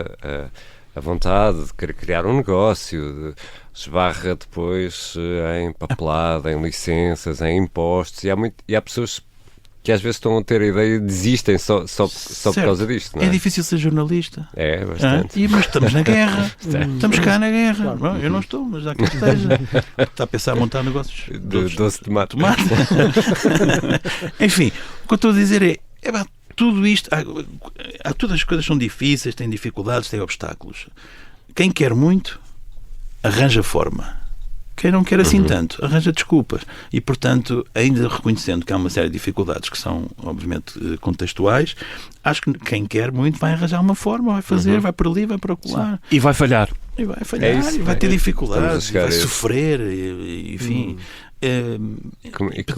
a vontade de querer criar um negócio esbarra depois em papelada, em licenças, em impostos, e há pessoas que às vezes estão a ter a ideia e desistem só por causa disto. Não é? É difícil ser jornalista. É, bastante. Mas estamos na guerra. Estamos cá na guerra. Bom, eu não estou, mas já que esteja. Está a pensar a montar negócios De doce de tomate. Enfim, o que eu estou a dizer é tudo isto. Todas as coisas são difíceis, têm dificuldades, têm obstáculos. Quem quer muito, arranja forma. Quem não quer assim tanto, arranja desculpas. E, portanto, ainda reconhecendo que há uma série de dificuldades que são, obviamente, contextuais, acho que quem quer muito vai arranjar uma forma, vai fazer, vai por ali, vai procurar. E vai falhar. E vai falhar, e vai ter dificuldades, vai sofrer, enfim.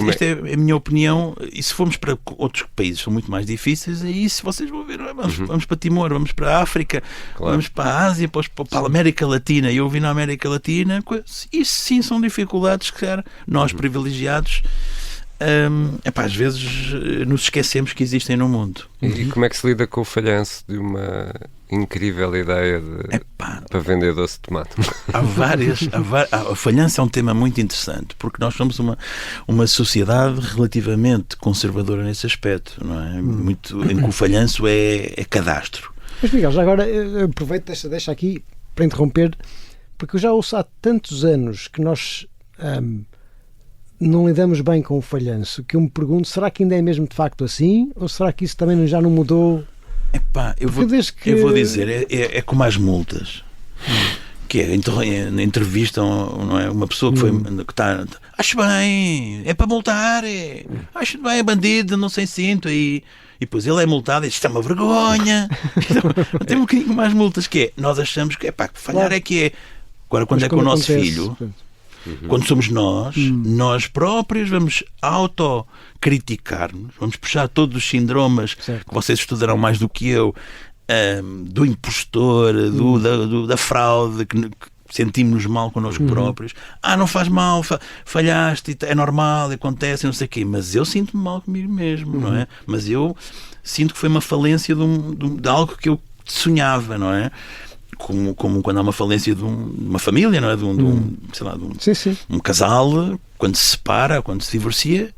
Esta é a minha opinião. E se formos para outros países são muito mais difíceis, aí se vocês vão ver, vamos para Timor, vamos para a África, vamos para a Ásia, para a América Latina. Eu vi na América Latina, isso sim são dificuldades que nós privilegiados às vezes nos esquecemos que existem no mundo. E como é que se lida com o falhanço de uma incrível ideia para vender doce de tomate? Há várias. A falhança é um tema muito interessante, porque nós somos uma sociedade relativamente conservadora nesse aspecto, não é? Muito, em que o falhanço é cadastro. Mas, Miguel, já agora eu aproveito, deixa aqui para interromper, porque eu já ouço há tantos anos que nós não lidamos bem com o falhanço, que eu me pergunto, será que ainda é mesmo de facto assim? Ou será que isso também já não mudou? Eu vou dizer, é como as multas. Que entrevistam, não é, uma pessoa que está, acho bem, é para multar, acho bem, é bandido, não sem cinto, e depois ele é multado, isto é uma vergonha. Então, tem um bocadinho mais multas, que nós achamos que falhar é que é. Agora, quando com o nosso filho, quando somos nós próprios vamos autocriticar-nos, vamos puxar todos os síndromes que vocês estudarão mais do que eu, do impostor, da fraude, que sentimos-nos mal connosco próprios. Não faz mal, falhaste, é normal, acontece, não sei o quê, mas eu sinto-me mal comigo mesmo, não é? Mas eu sinto que foi uma falência de algo que eu sonhava, não é? Como quando há uma falência de uma família, não é? Um casal, quando se separa, quando se divorcia,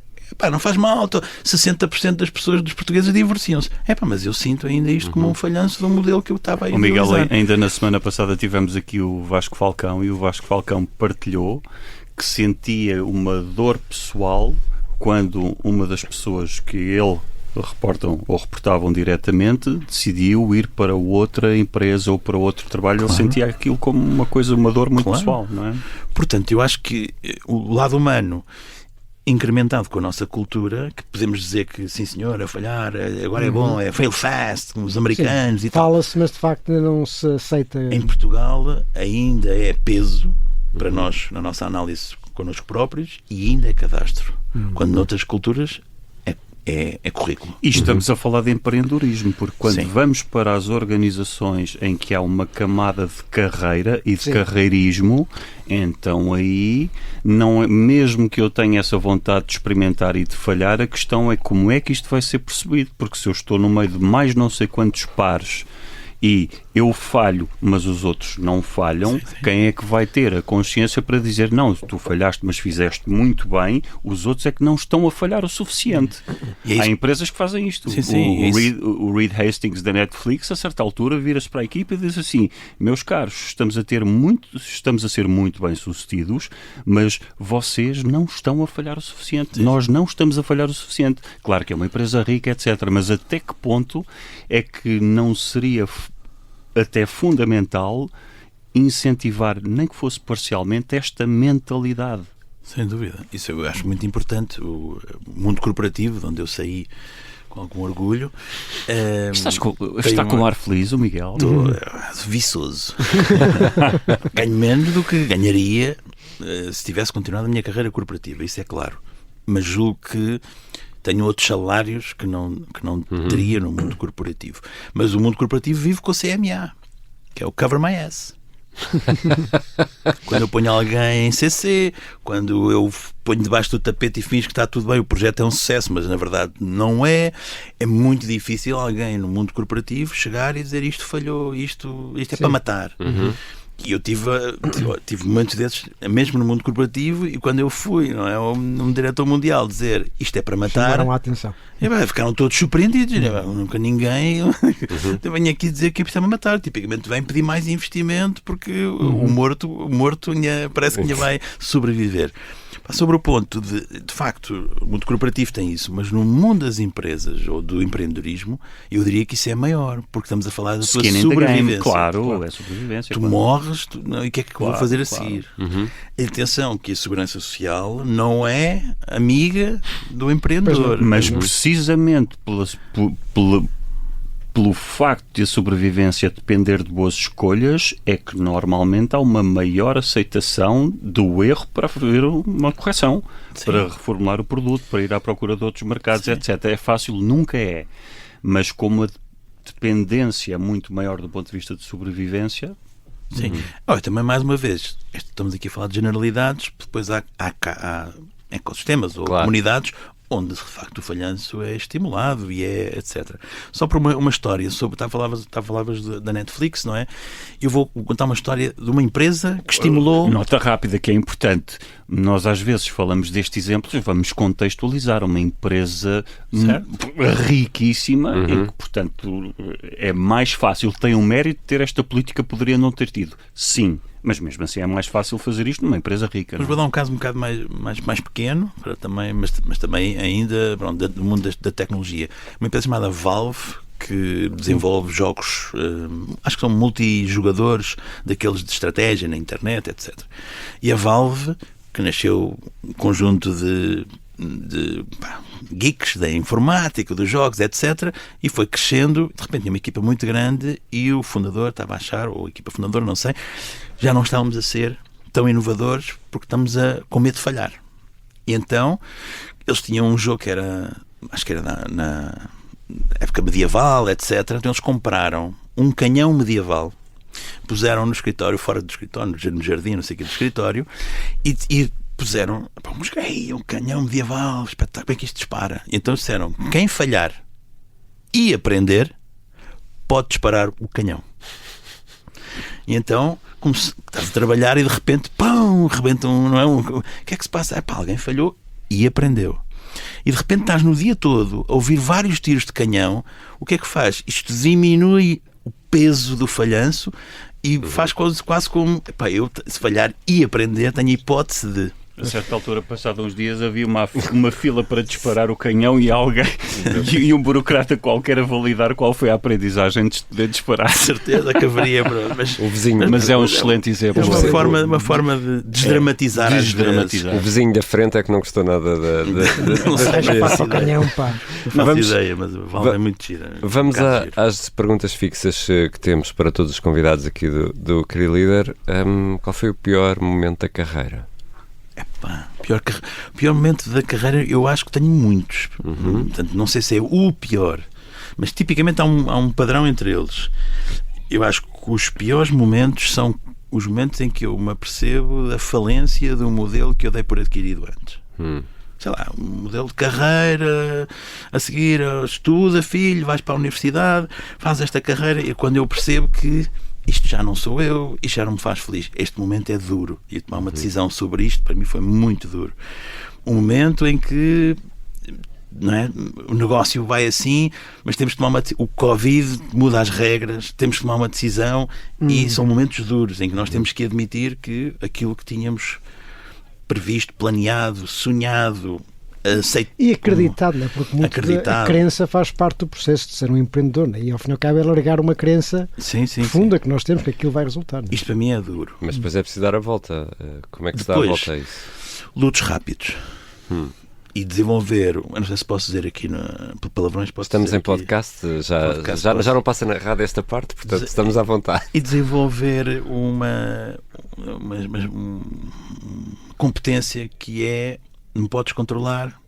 não faz mal, 60% das pessoas, dos portugueses, divorciam-se. Mas eu sinto ainda isto como um falhanço de um modelo que eu estava a idealizar. Miguel, ainda na semana passada tivemos aqui o Vasco Falcão, e o Vasco Falcão partilhou que sentia uma dor pessoal quando uma das pessoas que ele reportavam diretamente decidiu ir para outra empresa ou para outro trabalho. Ele sentia aquilo como uma dor muito pessoal, não é? Portanto, eu acho que o lado humano, incrementado com a nossa cultura, que podemos dizer que sim senhor, a falhar, agora é bom, é fail fast, como os americanos e tal. Fala-se, mas de facto ainda não se aceita. Em Portugal ainda é peso para nós, na nossa análise connosco próprios, e ainda é cadastro. Quando noutras culturas é currículo. E estamos a falar de empreendedorismo, porque quando vamos para as organizações em que há uma camada de carreira e de carreirismo, então aí, não é, mesmo que eu tenha essa vontade de experimentar e de falhar, a questão é como é que isto vai ser percebido, porque se eu estou no meio de mais não sei quantos pares e eu falho, mas os outros não falham, quem é que vai ter a consciência para dizer não, tu falhaste, mas fizeste muito bem, os outros é que não estão a falhar o suficiente. Há empresas que fazem isto. O Reed Hastings da Netflix, a certa altura, vira-se para a equipa e diz assim: meus caros, estamos a ser muito bem sucedidos, mas vocês não estão a falhar o suficiente. Nós não estamos a falhar o suficiente. Claro que é uma empresa rica, etc. Mas até que ponto é que não seria até fundamental incentivar, nem que fosse parcialmente, esta mentalidade? Sem dúvida. Isso eu acho muito importante. O mundo corporativo, de onde eu saí com algum orgulho. Está com um ar feliz, o Miguel? Estou viçoso. Ganho menos do que ganharia se tivesse continuado a minha carreira corporativa, isso é claro. Mas julgo que tenho outros salários que não teria no mundo corporativo. Mas o mundo corporativo vive com a CMA, que é o Cover My Ass. Quando eu ponho alguém em CC, quando eu ponho debaixo do tapete e finjo que está tudo bem, o projeto é um sucesso, mas na verdade não é. É muito difícil alguém no mundo corporativo chegar e dizer isto falhou, isto é para matar. E eu tive momentos desses, mesmo no mundo corporativo, e quando eu fui, não é, um diretor mundial dizer isto é para matar, chamaram a atenção. Ficaram todos surpreendidos. Nunca ninguém vem aqui dizer que isto é para matar. Tipicamente vem pedir mais investimento porque o morto parece que vai sobreviver. Sobre o ponto de facto, o mundo corporativo tem isso, mas no mundo das empresas ou do empreendedorismo, eu diria que isso é maior, porque estamos a falar da tua sobrevivência. Claro, é sobrevivência. Tu morres, e o que é que vou fazer a seguir? Atenção, que a segurança social não é amiga do empreendedor. Mas precisamente pelo facto de a sobrevivência depender de boas escolhas, é que normalmente há uma maior aceitação do erro para fazer uma correção, para reformular o produto, para ir à procura de outros mercados, etc. É fácil? Nunca é. Mas como a dependência é muito maior do ponto de vista de sobrevivência... Sim. Também, mais uma vez, estamos aqui a falar de generalidades, depois há ecossistemas ou comunidades onde de facto o falhanço é estimulado e é etc. Só por uma história sobre, falavas da Netflix, não é? Eu vou contar uma história de uma empresa que estimulou... Nota rápida que é importante. Nós às vezes falamos destes exemplos, vamos contextualizar uma empresa riquíssima e que, portanto, é mais fácil, tem um mérito ter esta política, poderia não ter tido. Sim. Mas mesmo assim é mais fácil fazer isto numa empresa rica. Mas vou dar um caso um bocado mais pequeno, mas também ainda do mundo da tecnologia. Uma empresa chamada Valve, que desenvolve jogos, acho que são multijogadores, daqueles de estratégia na internet, etc. E a Valve, que nasceu um conjunto de geeks da informática, dos jogos, etc. E foi crescendo, de repente tinha uma equipa muito grande e o fundador estava a achar, ou a equipa fundadora, não sei, já não estávamos a ser tão inovadores porque estamos com medo de falhar. E então eles tinham um jogo que era, acho que era na época medieval, etc. Então eles compraram um canhão medieval, puseram no escritório, fora do escritório, no jardim, não sei o que, do escritório, e puseram, um canhão medieval, espetáculo, como é que isto dispara? E então disseram, quem falhar e aprender pode disparar o canhão. E então estás a trabalhar e de repente, pão, rebenta o que é que se passa? Alguém falhou e aprendeu. E de repente estás no dia todo a ouvir vários tiros de canhão. O que é que faz? Isto diminui o peso do falhanço e faz quase como, eu se falhar e aprender tenho a hipótese de... A certa altura, passados uns dias, havia uma fila para disparar o canhão e alguém e um burocrata qualquer a validar qual foi a aprendizagem antes de poder disparar. Certeza que haveria, mas o vizinho, mas é um excelente exemplo. É uma forma de desdramatizar. O vizinho da frente é que não gostou nada o canhão, pá. Não faço ideia, mas é muito gira. Vamos às perguntas fixas que temos para todos os convidados aqui do Career Leader. Qual foi o pior momento da carreira? Pior momento da carreira, eu acho que tenho muitos. Portanto, não sei se é o pior, mas tipicamente há um padrão entre eles. Eu acho que os piores momentos são os momentos em que eu me apercebo da falência do modelo que eu dei por adquirido antes. Sei lá, um modelo de carreira, a seguir estuda, filho, vais para a universidade, faz esta carreira, e quando eu percebo que isto já não sou eu, isto já não me faz feliz. Este momento é duro. E tomar uma decisão sobre isto, para mim, foi muito duro. Um momento em que, não é, o negócio vai assim, mas temos de tomar o Covid muda as regras, temos de tomar uma decisão e são momentos duros em que nós temos que admitir que aquilo que tínhamos previsto, planeado, sonhado, E acreditado, não é? Porque muito a crença faz parte do processo de ser um empreendedor, não é? E ao fim e ao cabo é largar uma crença profunda que nós temos que aquilo vai resultar. Não é? Isto para mim é duro. Mas depois é preciso dar a volta. Como é que se dá a volta a isso? Lutos rápidos. E desenvolver, eu não sei se posso dizer aqui palavrões. Estamos em podcast, já não passa na rádio esta parte, portanto estamos à vontade. E desenvolver uma competência que é: não podes controlar,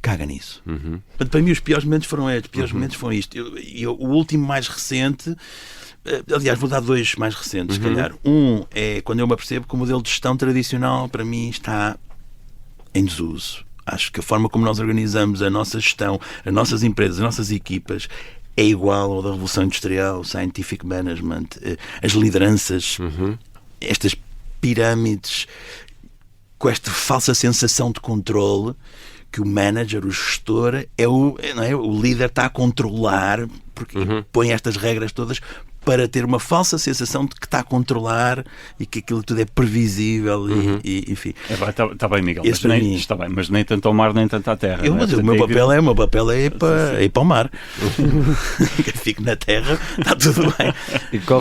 caga nisso. Portanto, para mim os piores momentos foram estes, momentos foram isto. O último mais recente, aliás, vou dar 2 mais recentes, se calhar. Um é quando eu me apercebo que o modelo de gestão tradicional para mim está em desuso. Acho que a forma como nós organizamos a nossa gestão, as nossas empresas, as nossas equipas, é igual ao da Revolução Industrial, o Scientific Management, as lideranças, estas pirâmides, com esta falsa sensação de controle que o manager, o gestor, não é? O líder está a controlar, porque põe estas regras todas para ter uma falsa sensação de que está a controlar e que aquilo tudo é previsível e enfim. Está bem, Miguel, está bem, mas nem tanto ao mar nem tanto à terra. Mas o meu papel é ir para o mar. Fico na terra, está tudo bem.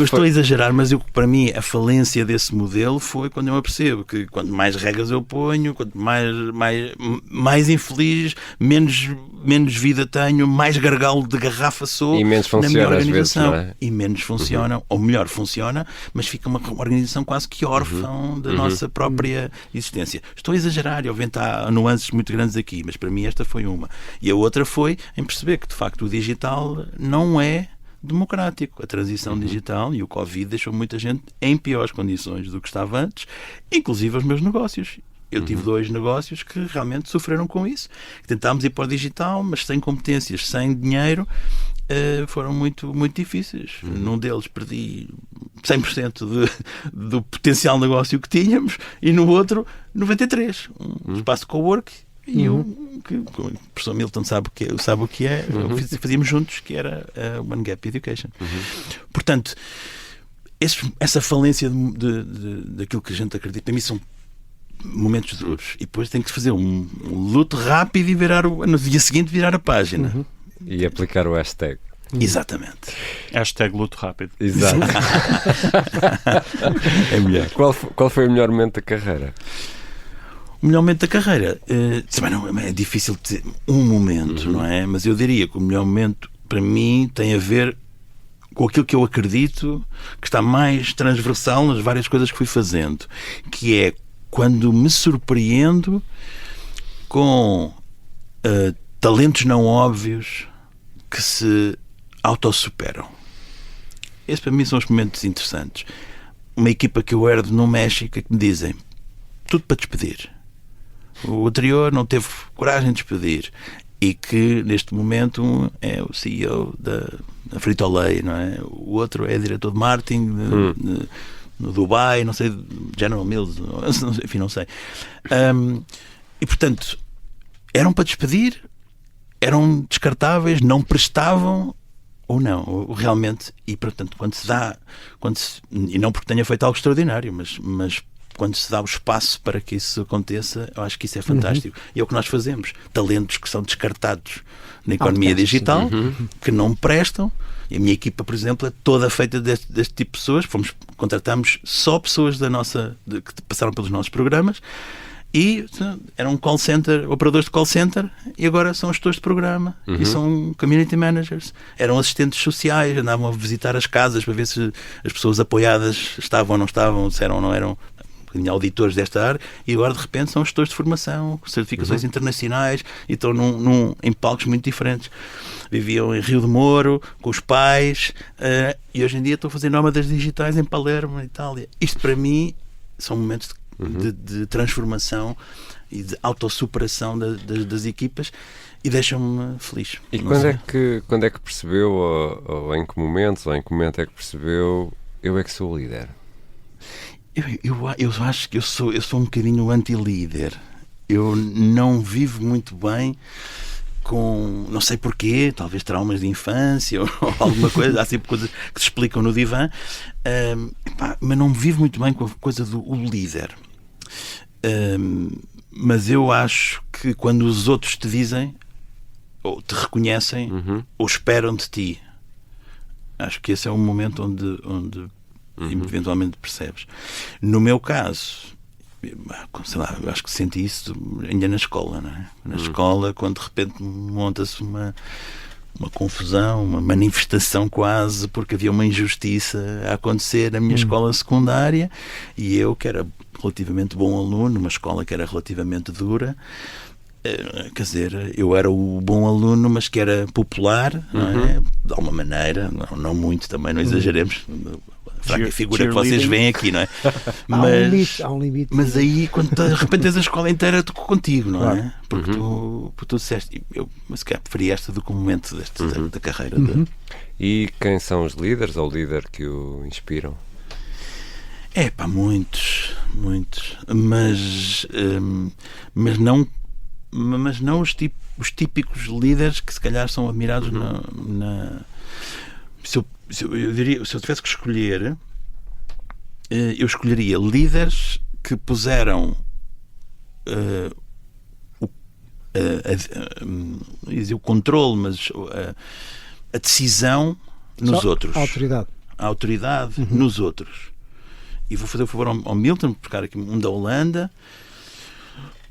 Estou a exagerar, mas para mim a falência desse modelo foi quando eu me apercebo que quanto mais regras eu ponho, quanto mais infeliz, menos vida tenho, mais gargalo de garrafa sou e menos na minha organização. Às vezes, não é? E menos funcionam, ou melhor, funciona, mas fica uma organização quase que órfã da nossa própria existência. Estou a exagerar, obviamente há nuances muito grandes aqui, mas para mim esta foi uma. E a outra foi em perceber que, de facto, o digital não é democrático. A transição digital e o Covid deixou muita gente em piores condições do que estava antes, inclusive os meus negócios. Eu tive 2 negócios que realmente sofreram com isso. Tentámos ir para o digital, mas sem competências, sem dinheiro, foram muito, muito difíceis. Num deles perdi 100% do potencial negócio que tínhamos e no outro 93%. Um espaço de cowork e que o professor Milton sabe o que é, fazíamos juntos, que era o One Gap Education. Portanto, essa falência daquilo que a gente acredita, para mim são momentos duros. E depois tem que fazer um luto rápido e no dia seguinte virar a página. E aplicar o hashtag. Exatamente. Hashtag luto rápido. Exato. É melhor. Qual foi o melhor momento da carreira? O melhor momento da carreira? É difícil dizer um momento, não é? Mas eu diria que o melhor momento para mim tem a ver com aquilo que eu acredito que está mais transversal nas várias coisas que fui fazendo, que é quando me surpreendo com talentos não óbvios que se autossuperam. Esses para mim são os momentos interessantes. Uma equipa que eu herdo no México que me dizem tudo para despedir. O anterior não teve coragem de despedir e que neste momento é o CEO da Frito-Lay, não é? O outro é diretor de marketing no Dubai, não sei, General Mills, enfim, não sei. E portanto, eram para despedir, eram descartáveis, não prestavam ou não, ou realmente, e portanto, e não porque tenha feito algo extraordinário, mas quando se dá o espaço para que isso aconteça, eu acho que isso é fantástico. E é o que nós fazemos. Talentos que são descartados na economia digital, que não prestam. E a minha equipa, por exemplo, é toda feita deste tipo de pessoas. Contratamos só pessoas que passaram pelos nossos programas e eram call center, operadores de call center, e agora são gestores de programa e são community managers. Eram assistentes sociais, andavam a visitar as casas para ver se as pessoas apoiadas estavam ou não estavam, se eram ou não eram auditores desta área, e agora de repente são gestores de formação, certificações internacionais, e estão em palcos muito diferentes. Viviam em Rio de Moro com os pais, e hoje em dia estão a fazer nómadas digitais em Palermo, na Itália. Isto para mim são momentos de transformação e de autossuperação das equipas, e deixam-me feliz. E quando é que percebeu, ou em que momento é que percebeu, eu é que sou o líder? Eu acho que eu sou um bocadinho anti-líder. Eu não vivo muito bem com, não sei porquê, talvez traumas de infância ou alguma coisa, há sempre coisas que se explicam no divã, mas não vivo muito bem com a coisa do líder. Mas eu acho que quando os outros te dizem, ou te reconhecem, ou esperam de ti, acho que esse é o momento onde eventualmente percebes. No meu caso, sei lá, eu acho que senti isso ainda na escola, não é? Na escola, quando de repente monta-se uma confusão, uma manifestação quase, porque havia uma injustiça a acontecer na minha escola secundária, e eu, que era relativamente bom aluno, numa escola que era relativamente dura, quer dizer, eu era o bom aluno, mas que era popular, não é? De alguma maneira, não muito também, não exageremos, a fraca figura que vocês veem aqui, não é? Há um limite. Mas aí, quando de repente tens a escola inteira contigo, não é? Porque tu disseste, mas se calhar preferia esta do que o momento da carreira. E quem são os líderes ou líder que o inspiram? Muitos, mas não os típicos líderes que se calhar são admirados eu diria, se eu tivesse que escolher, eu escolheria líderes que puseram o controle, mas a decisão nos outros. A autoridade nos outros. E vou fazer o favor ao Milton, buscar aqui um da Holanda,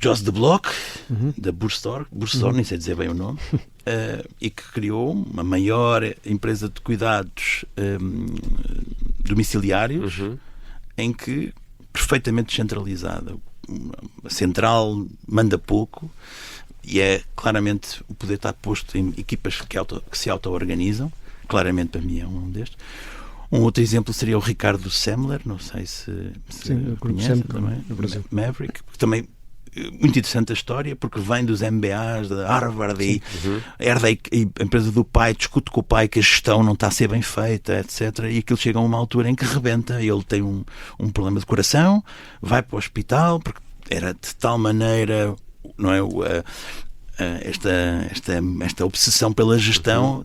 Jos de Blok, da Boerstore, nem sei dizer bem o nome, e que criou uma maior empresa de cuidados domiciliários, em que, perfeitamente descentralizada, a central manda pouco, e é claramente o poder está posto em equipas que se auto-organizam. Claramente, para mim, é um destes. Um outro exemplo seria o Ricardo Semler, não sei se conhece também, no Brasil. Maverick, que também muito interessante a história, porque vem dos MBAs da Harvard e herda a empresa do pai, discute com o pai que a gestão não está a ser bem feita, etc. E aquilo chega a uma altura em que rebenta. Ele tem um problema de coração, vai para o hospital, porque era de tal maneira, não é, esta obsessão pela gestão,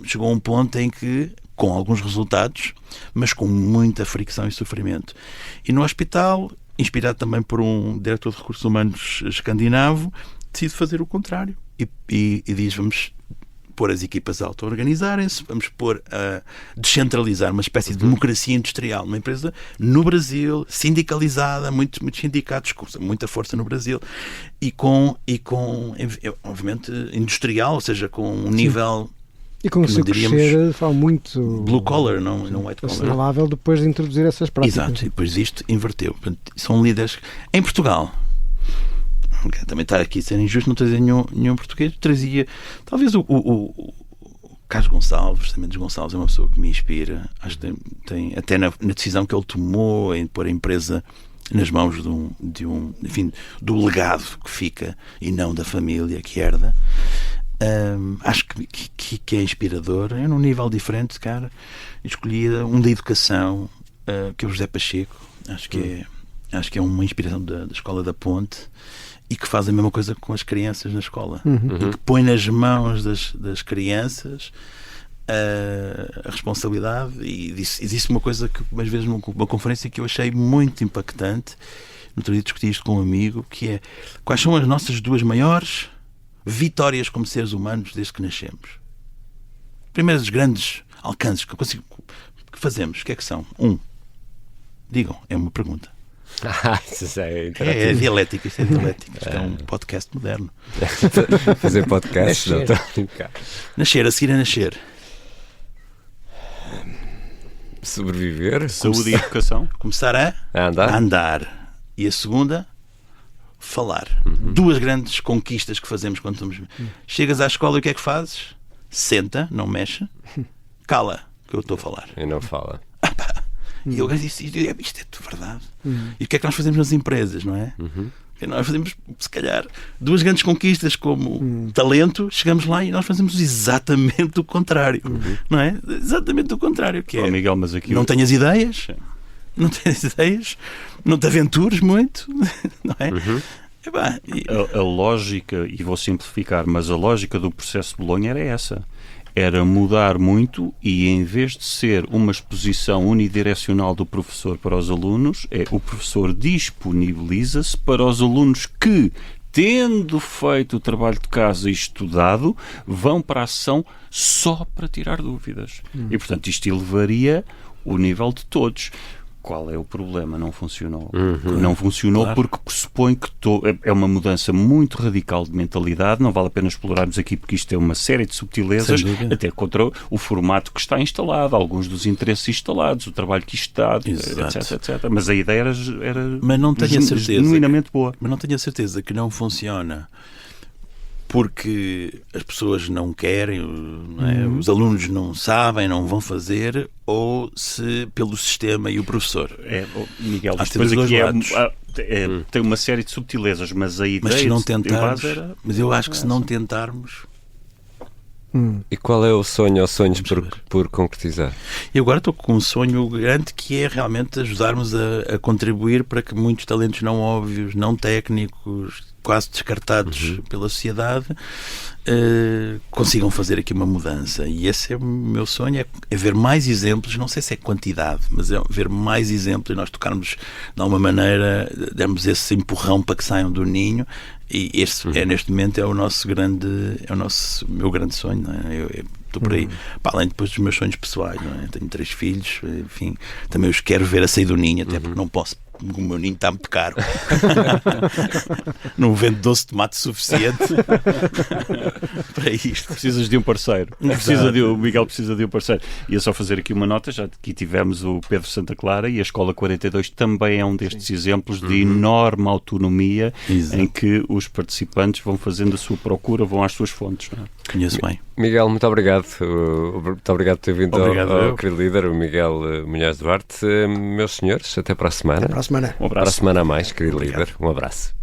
chegou a um ponto em que, com alguns resultados, mas com muita fricção e sofrimento. E no hospital, inspirado também por um diretor de recursos humanos escandinavo, decide fazer o contrário e diz: vamos pôr as equipas a auto-organizarem-se, vamos pôr a descentralizar uma espécie de democracia industrial, uma empresa no Brasil, sindicalizada, muitos sindicatos, com muita força no Brasil, e com obviamente industrial, ou seja, com um nível... E conseguiu crescer de forma muito blue collar, não white collar, assinalável, depois de introduzir essas práticas. Exato, e depois isto inverteu. Portanto, são líderes. Em Portugal, também estar aqui a ser injusto, não trazer nenhum português, trazia talvez o Carlos Gonçalves. Também Gonçalves é uma pessoa que me inspira. Acho que tem até na decisão que ele tomou em pôr a empresa nas mãos enfim, do legado que fica e não da família que herda. Acho que é inspirador. Eu, num nível diferente, cara, escolhi um da educação, que é o José Pacheco. Acho que é uma inspiração da Escola da Ponte, e que faz a mesma coisa com as crianças na escola, e que põe nas mãos das crianças a responsabilidade. E disse uma coisa que, umas vezes, numa conferência, que eu achei muito impactante. No outro dia discuti isto com um amigo, que é: quais são as nossas duas maiores vitórias como seres humanos desde que nascemos? Primeiros grandes alcances que fazemos, o que é que são? Digam, é uma pergunta. Isso é dialética, isto é dialética. Isto é um podcast moderno. Fazer podcast, Nascer, a seguir a nascer. Sobreviver. Saúde e educação. Começar a andar. E a segunda, falar. Duas grandes conquistas que fazemos quando estamos... Chegas à escola e o que é que fazes? Senta, não mexe, cala, que eu estou a falar. E não fala. E eu disse: isto é tudo verdade. E o que é que nós fazemos nas empresas, não é? Nós fazemos, se calhar, duas grandes conquistas como talento, chegamos lá e nós fazemos exatamente o contrário, não é? Exatamente o contrário, que é: Miguel, mas aqui não tenhas ideias, não te aventures muito, não é? A lógica, e vou simplificar, mas a lógica do processo de Bolonha era essa. era mudar muito e, em vez de ser uma exposição unidirecional do professor para os alunos, o professor disponibiliza-se para os alunos que, tendo feito o trabalho de casa e estudado, vão para a sessão só para tirar dúvidas. E, portanto, isto elevaria o nível de todos. Qual é o problema? Não funcionou. Não funcionou, claro, porque pressupõe que é uma mudança muito radical de mentalidade. Não vale a pena explorarmos aqui, porque isto é uma série de subtilezas, até contra o formato que está instalado, alguns dos interesses instalados, o trabalho que isto dá, etc. Mas a ideia era mas não tenho a certeza genuinamente boa. Mas não tenho a certeza que não funciona porque as pessoas não querem, não é? Os alunos não sabem, não vão fazer, ou se pelo sistema e o professor. Miguel, depois aqui tem uma série de subtilezas, mas a ideia mas se não tentarmos, era... Mas eu acho que se não tentarmos... E qual é o sonho ou sonhos por concretizar? E agora estou com um sonho grande, que é realmente ajudarmos a contribuir para que muitos talentos não óbvios, não técnicos, quase descartados pela sociedade, consigam fazer aqui uma mudança. E esse é o meu sonho, é ver mais exemplos, não sei se é quantidade, mas é ver mais exemplos e nós tocarmos de alguma maneira, dermos esse empurrão para que saiam do ninho. E este neste momento é o meu grande sonho, não é? Eu estou por aí, para além depois dos meus sonhos pessoais, não é? Tenho 3 filhos, enfim, também os quero ver a sair do ninho, até porque não posso, o meu ninho está muito caro. Não vendo doce de tomate suficiente para isto. Precisas de um parceiro. O Miguel precisa de um parceiro. E é só fazer aqui uma nota, já aqui tivemos o Pedro Santa Clara, e a Escola 42 também é um destes exemplos de enorme autonomia. Exato. Em que os participantes vão fazendo a sua procura, vão às suas fontes. Não é? Conheço bem. Miguel, muito obrigado. Muito obrigado por ter vindo ao querido líder, o Miguel Munhoz Duarte. Meus senhores, até para a semana. Até para a semana. Um abraço. Para a semana a mais, querido líder. Um abraço.